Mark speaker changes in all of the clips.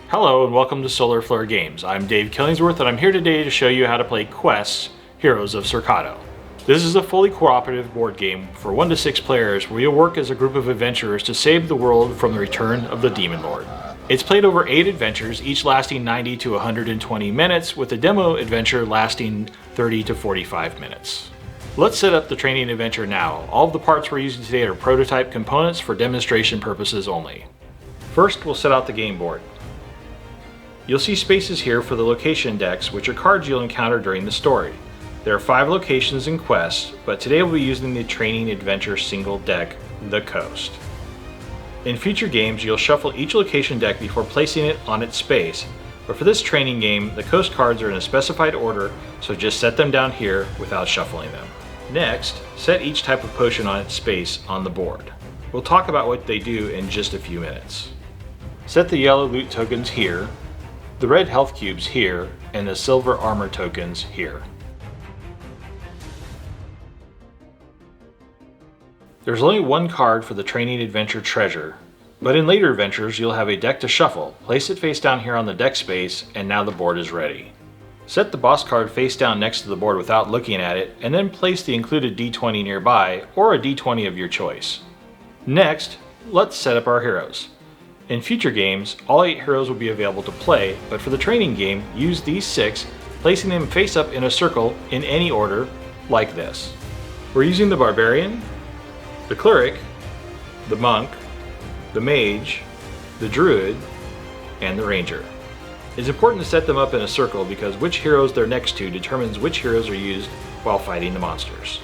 Speaker 1: Hello and welcome to Solar Flare Games. I'm Dave Killingsworth and I'm here today to show you how to play Quest, Heroes of Sorcado. This is a fully cooperative board game for 1 to 6 players where you'll work as a group of adventurers to save the world from the return of the Demon Lord. It's played over 8 adventures, each lasting 90 to 120 minutes, with a demo adventure lasting 30 to 45 minutes. Let's set up the training adventure now. All of the parts we're using today are prototype components for demonstration purposes only. First, we'll set out the game board. You'll see spaces here for the location decks, which are cards you'll encounter during the story. There are 5 locations in Quest, but today we'll be using the training adventure single deck, The Coast. In future games, you'll shuffle each location deck before placing it on its space, but for this training game, the Coast cards are in a specified order, so just set them down here without shuffling them. Next, set each type of potion on its space on the board. We'll talk about what they do in just a few minutes. Set the yellow loot tokens here, the red health cubes here, and the silver armor tokens here. There's only one card for the training adventure treasure, but in later adventures you'll have a deck to shuffle. Place it face down here on the deck space, and now the board is ready. Set the boss card face down next to the board without looking at it, and then place the included d20 nearby, or a d20 of your choice. Next, let's set up our heroes. In future games, all 8 heroes will be available to play, but for the training game, use these 6, placing them face up in a circle in any order, like this. We're using the Barbarian, the Cleric, the Monk, the Mage, the Druid, and the Ranger. It's important to set them up in a circle because which heroes they're next to determines which heroes are used while fighting the monsters.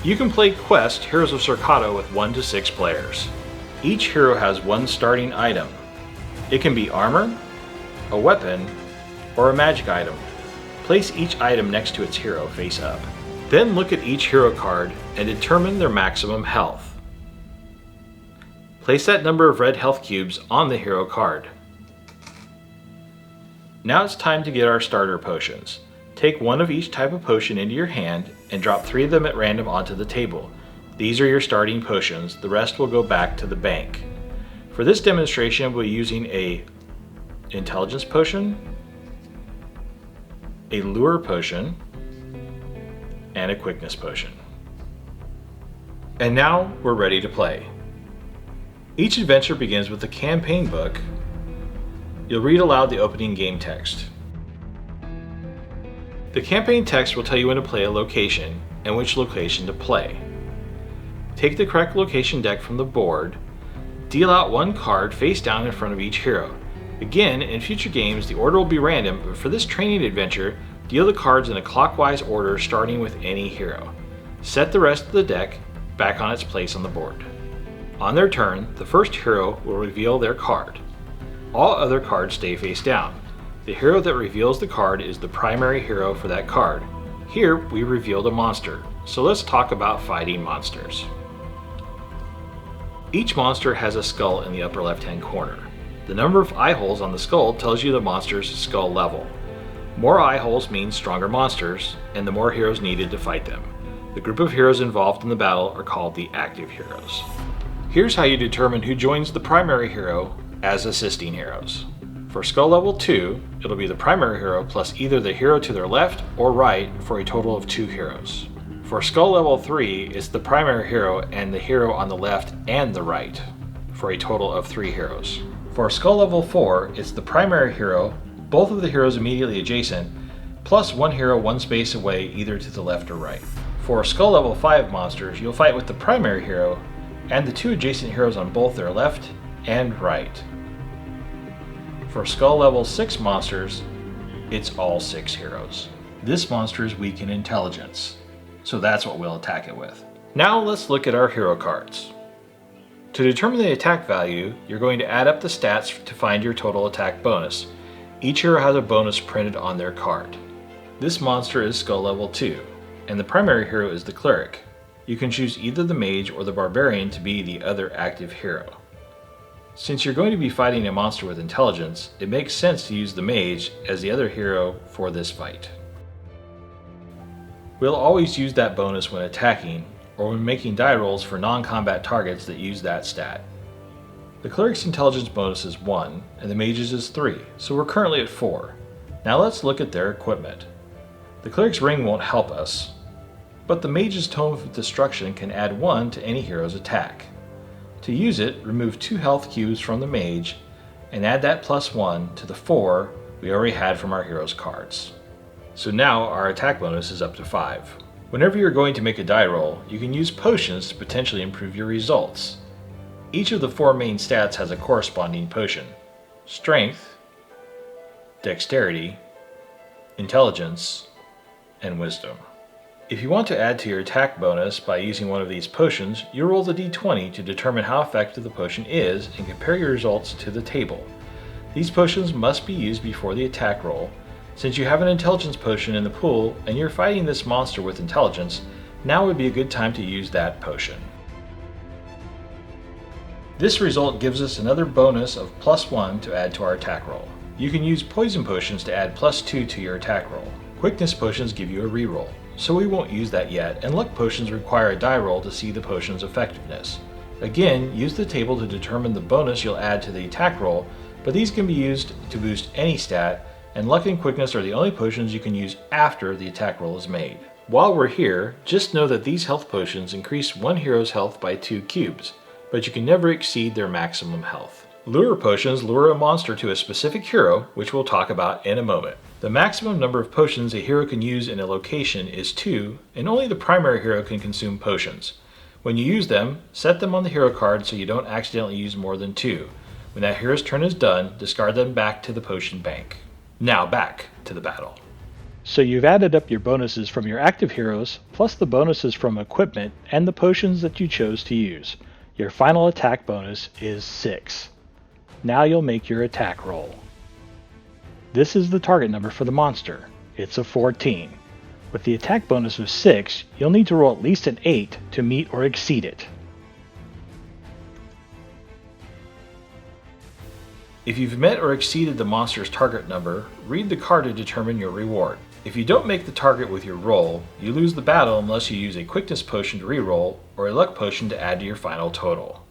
Speaker 1: You can play Quest, Heroes of Sorcado with 1 to 6 players. Each hero has 1 starting item. It can be armor, a weapon, or a magic item. Place each item next to its hero face up. Then look at each hero card and determine their maximum health. Place that number of red health cubes on the hero card. Now it's time to get our starter potions. Take 1 of each type of potion into your hand and drop 3 of them at random onto the table. These are your starting potions, the rest will go back to the bank. For this demonstration, we'll be using a intelligence potion, a lure potion, and a quickness potion. And now we're ready to play. Each adventure begins with a campaign book. You'll read aloud the opening game text. The campaign text will tell you when to play a location and which location to play. Take the correct location deck from the board, deal out 1 card face down in front of each hero. Again, in future games the order will be random, but for this training adventure, deal the cards in a clockwise order starting with any hero. Set the rest of the deck back on its place on the board. On their turn, the first hero will reveal their card. All other cards stay face down. The hero that reveals the card is the primary hero for that card. Here we revealed a monster, so let's talk about fighting monsters. Each monster has a skull in the upper left-hand corner. The number of eye holes on the skull tells you the monster's skull level. More eye holes means stronger monsters, and the more heroes needed to fight them. The group of heroes involved in the battle are called the active heroes. Here's how you determine who joins the primary hero as assisting heroes. For skull level 2, it'll be the primary hero plus either the hero to their left or right for a total of 2 heroes. For skull level 3, it's the primary hero and the hero on the left and the right, for a total of 3 heroes. For skull level 4, it's the primary hero, both of the heroes immediately adjacent, plus 1 hero 1 space away either to the left or right. For skull level 5 monsters, you'll fight with the primary hero and the 2 adjacent heroes on both their left and right. For skull level 6 monsters, it's all 6 heroes. This monster is weak in intelligence, so that's what we'll attack it with. Now let's look at our hero cards. To determine the attack value, you're going to add up the stats to find your total attack bonus. Each hero has a bonus printed on their card. This monster is skull level 2, and the primary hero is the cleric. You can choose either the mage or the barbarian to be the other active hero. Since you're going to be fighting a monster with intelligence, it makes sense to use the mage as the other hero for this fight. We'll always use that bonus when attacking, or when making die rolls for non-combat targets that use that stat. The cleric's intelligence bonus is 1, and the mage's is 3, so we're currently at 4. Now let's look at their equipment. The cleric's ring won't help us, but the mage's tome of destruction can add 1 to any hero's attack. To use it, remove 2 health cubes from the mage, and add that +1 to the 4 we already had from our hero's cards. So now our attack bonus is up to 5. Whenever you're going to make a die roll, you can use potions to potentially improve your results. Each of the 4 main stats has a corresponding potion: strength, dexterity, intelligence, and wisdom. If you want to add to your attack bonus by using one of these potions, you roll the d20 to determine how effective the potion is and compare your results to the table. These potions must be used before the attack roll. Since you have an intelligence potion in the pool and you're fighting this monster with intelligence, now would be a good time to use that potion. This result gives us another bonus of +1 to add to our attack roll. You can use poison potions to add +2 to your attack roll. Quickness potions give you a reroll, so we won't use that yet, and luck potions require a die roll to see the potion's effectiveness. Again, use the table to determine the bonus you'll add to the attack roll, but these can be used to boost any stat, and luck and quickness are the only potions you can use after the attack roll is made. While we're here, just know that these health potions increase one hero's health by 2 cubes, but you can never exceed their maximum health. Lure potions lure a monster to a specific hero, which we'll talk about in a moment. The maximum number of potions a hero can use in a location is 2, and only the primary hero can consume potions. When you use them, set them on the hero card so you don't accidentally use more than 2. When that hero's turn is done, discard them back to the potion bank. Now back to the battle.
Speaker 2: So you've added up your bonuses from your active heroes, plus the bonuses from equipment and the potions that you chose to use. Your final attack bonus is 6. Now you'll make your attack roll. This is the target number for the monster. It's a 14. With the attack bonus of 6, you'll need to roll at least an 8 to meet or exceed it.
Speaker 1: If you've met or exceeded the monster's target number, read the card to determine your reward. If you don't make the target with your roll, you lose the battle unless you use a quickness potion to reroll or a luck potion to add to your final total.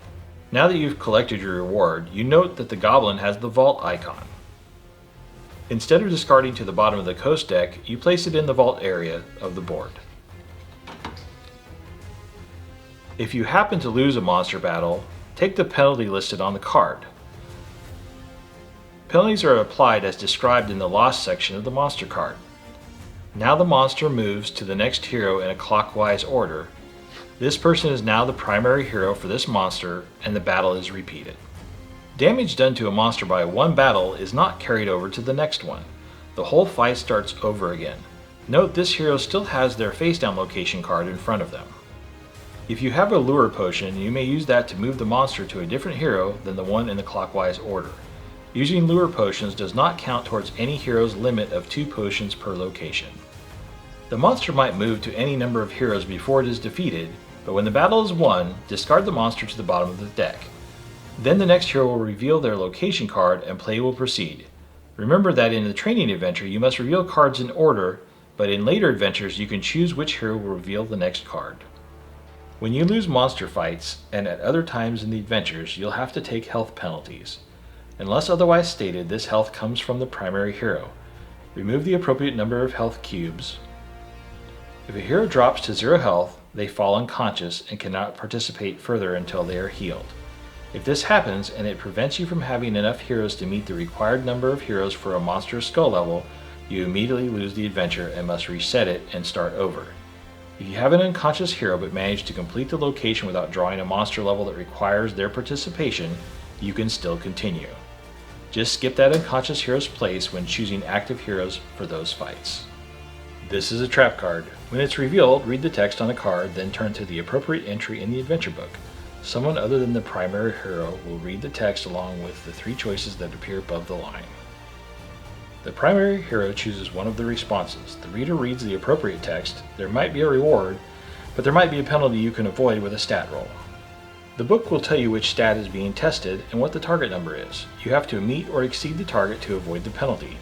Speaker 1: Now that you've collected your reward, you note that the goblin has the vault icon. Instead of discarding to the bottom of the coast deck, you place it in the vault area of the board. If you happen to lose a monster battle, take the penalty listed on the card. Penalties are applied as described in the loss section of the monster card. Now the monster moves to the next hero in a clockwise order. This person is now the primary hero for this monster, and the battle is repeated. Damage done to a monster by one battle is not carried over to the next one. The whole fight starts over again. Note this hero still has their face down location card in front of them. If you have a lure potion, you may use that to move the monster to a different hero than the one in the clockwise order. Using lure potions does not count towards any hero's limit of 2 potions per location. The monster might move to any number of heroes before it is defeated, but when the battle is won, discard the monster to the bottom of the deck. Then the next hero will reveal their location card and play will proceed. Remember that in the training adventure you must reveal cards in order, but in later adventures you can choose which hero will reveal the next card. When you lose monster fights, and at other times in the adventures, you'll have to take health penalties. Unless otherwise stated, this health comes from the primary hero. Remove the appropriate number of health cubes. If a hero drops to 0 health, they fall unconscious and cannot participate further until they are healed. If this happens and it prevents you from having enough heroes to meet the required number of heroes for a monster's skull level, you immediately lose the adventure and must reset it and start over. If you have an unconscious hero but manage to complete the location without drawing a monster level that requires their participation, you can still continue. Just skip that unconscious hero's place when choosing active heroes for those fights. This is a trap card. When it's revealed, read the text on the card, then turn to the appropriate entry in the adventure book. Someone other than the primary hero will read the text along with the 3 choices that appear above the line. The primary hero chooses one of the responses. The reader reads the appropriate text. There might be a reward, but there might be a penalty you can avoid with a stat roll. The book will tell you which stat is being tested and what the target number is. You have to meet or exceed the target to avoid the penalty.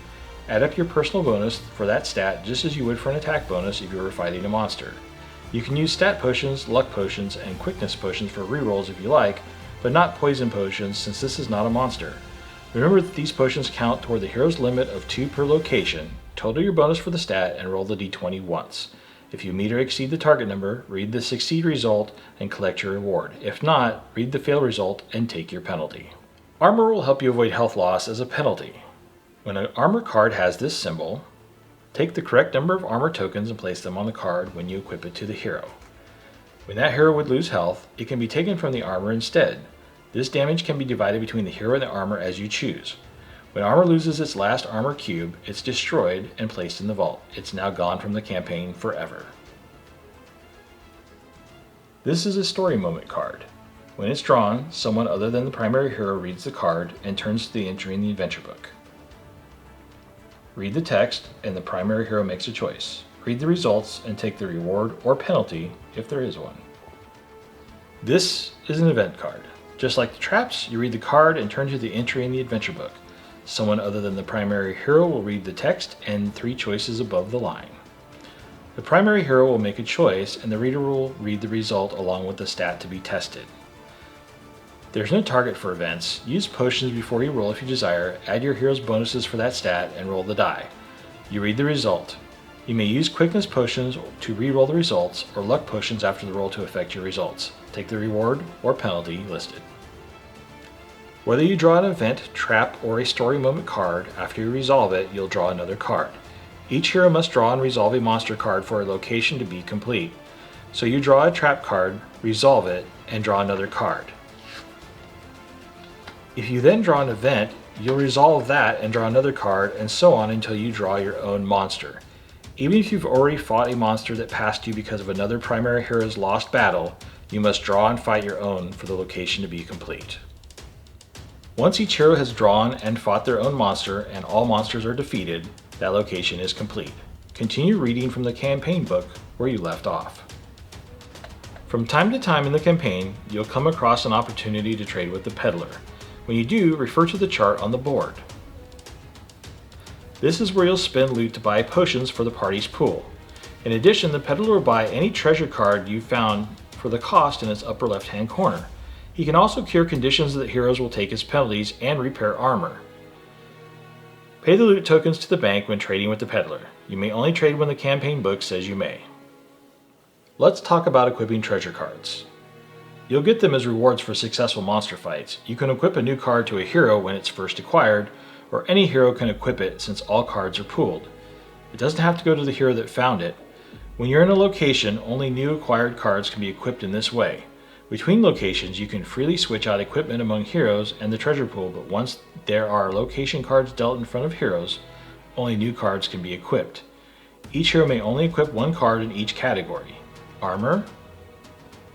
Speaker 1: Add up your personal bonus for that stat just as you would for an attack bonus if you were fighting a monster. You can use stat potions, luck potions, and quickness potions for rerolls if you like, but not poison potions since this is not a monster. Remember that these potions count toward the hero's limit of 2 per location. Total your bonus for the stat and roll the d20 once. If you meet or exceed the target number, read the succeed result and collect your reward. If not, read the fail result and take your penalty. Armor will help you avoid health loss as a penalty. When an armor card has this symbol, take the correct number of armor tokens and place them on the card when you equip it to the hero. When that hero would lose health, it can be taken from the armor instead. This damage can be divided between the hero and the armor as you choose. When armor loses its last armor cube, it's destroyed and placed in the vault. It's now gone from the campaign forever. This is a story moment card. When it's drawn, someone other than the primary hero reads the card and turns to the entry in the adventure book. Read the text, and the primary hero makes a choice. Read the results and take the reward or penalty if there is one. This is an event card. Just like the traps, you read the card and turn to the entry in the adventure book. Someone other than the primary hero will read the text and 3 choices above the line. The primary hero will make a choice, and the reader will read the result along with the stat to be tested. There's no target for events. Use potions before you roll if you desire, add your hero's bonuses for that stat, and roll the die. You read the result. You may use quickness potions to re-roll the results, or luck potions after the roll to affect your results. Take the reward or penalty listed. Whether you draw an event, trap, or a story moment card, after you resolve it, you'll draw another card. Each hero must draw and resolve a monster card for a location to be complete. So you draw a trap card, resolve it, and draw another card. If you then draw an event, you'll resolve that and draw another card, and so on until you draw your own monster. Even if you've already fought a monster that passed you because of another primary hero's lost battle, you must draw and fight your own for the location to be complete. Once each hero has drawn and fought their own monster and all monsters are defeated, that location is complete. Continue reading from the campaign book where you left off. From time to time in the campaign, you'll come across an opportunity to trade with the peddler. When you do, refer to the chart on the board. This is where you'll spend loot to buy potions for the party's pool. In addition, the peddler will buy any treasure card you found for the cost in its upper left-hand corner. He can also cure conditions that heroes will take as penalties and repair armor. Pay the loot tokens to the bank when trading with the peddler. You may only trade when the campaign book says you may. Let's talk about equipping treasure cards. You'll get them as rewards for successful monster fights. You can equip a new card to a hero when it's first acquired, or any hero can equip it since all cards are pooled. It doesn't have to go to the hero that found it. When you're in a location, only new acquired cards can be equipped in this way. Between locations, you can freely switch out equipment among heroes and the treasure pool, but once there are location cards dealt in front of heroes, only new cards can be equipped. Each hero may only equip one card in each category: armor,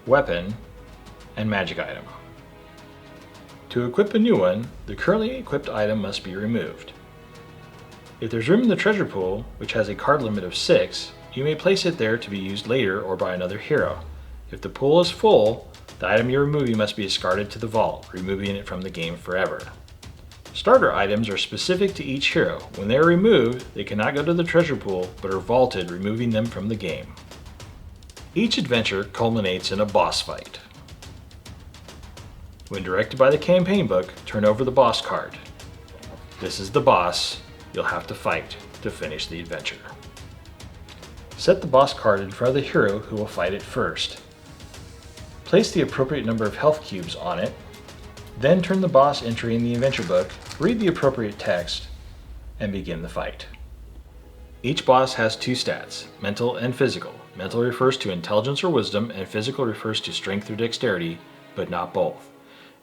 Speaker 1: weapon, and magic item. To equip a new one, the currently equipped item must be removed. If there's room in the treasure pool, which has a card limit of 6, you may place it there to be used later or by another hero. If the pool is full, the item you're removing must be discarded to the vault, removing it from the game forever. Starter items are specific to each hero. When they are removed, they cannot go to the treasure pool, but are vaulted, removing them from the game. Each adventure culminates in a boss fight. When directed by the campaign book, turn over the boss card. This is the boss you'll have to fight to finish the adventure. Set the boss card in front of the hero who will fight it first. Place the appropriate number of health cubes on it, then turn the boss entry in the adventure book, read the appropriate text, and begin the fight. Each boss has 2 stats, mental and physical. Mental refers to intelligence or wisdom, and physical refers to strength or dexterity, but not both.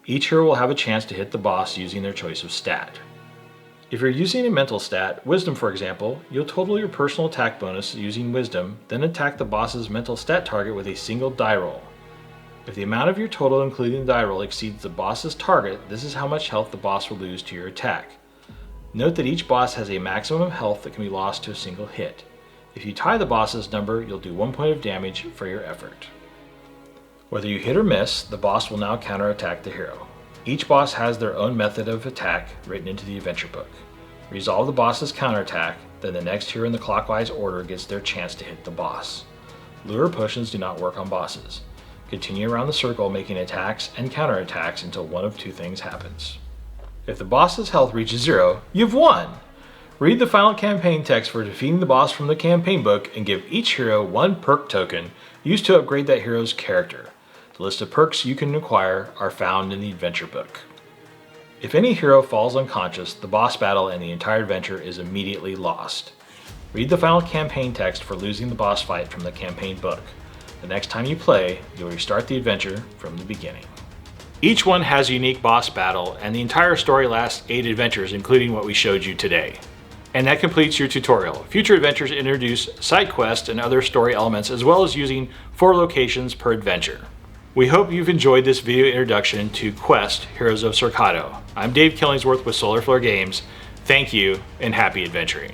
Speaker 1: Each hero will have a chance to hit the boss using their choice of stat. If you're using a mental stat, wisdom for example, you'll total your personal attack bonus using wisdom, then attack the boss's mental stat target with a single die roll. If the amount of your total including the die roll exceeds the boss's target, this is how much health the boss will lose to your attack. Note that each boss has a maximum of health that can be lost to a single hit. If you tie the boss's number, you'll do 1 point of damage for your effort. Whether you hit or miss, the boss will now counterattack the hero. Each boss has their own method of attack written into the adventure book. Resolve the boss's counterattack, then the next hero in the clockwise order gets their chance to hit the boss. Lure potions do not work on bosses. Continue around the circle making attacks and counterattacks until one of two things happens. If the boss's health reaches 0, you've won! Read the final campaign text for defeating the boss from the campaign book and give each hero one perk token used to upgrade that hero's character. The list of perks you can acquire are found in the adventure book. If any hero falls unconscious, the boss battle and the entire adventure is immediately lost. Read the final campaign text for losing the boss fight from the campaign book. The next time you play, you'll restart the adventure from the beginning. Each one has a unique boss battle, and the entire story lasts 8 adventures, including what we showed you today. And that completes your tutorial. Future adventures introduce side quests and other story elements, as well as using 4 locations per adventure. We hope you've enjoyed this video introduction to Quest Heroes of Sorcado. I'm Dave Killingsworth with Solar Flare Games. Thank you, and happy adventuring.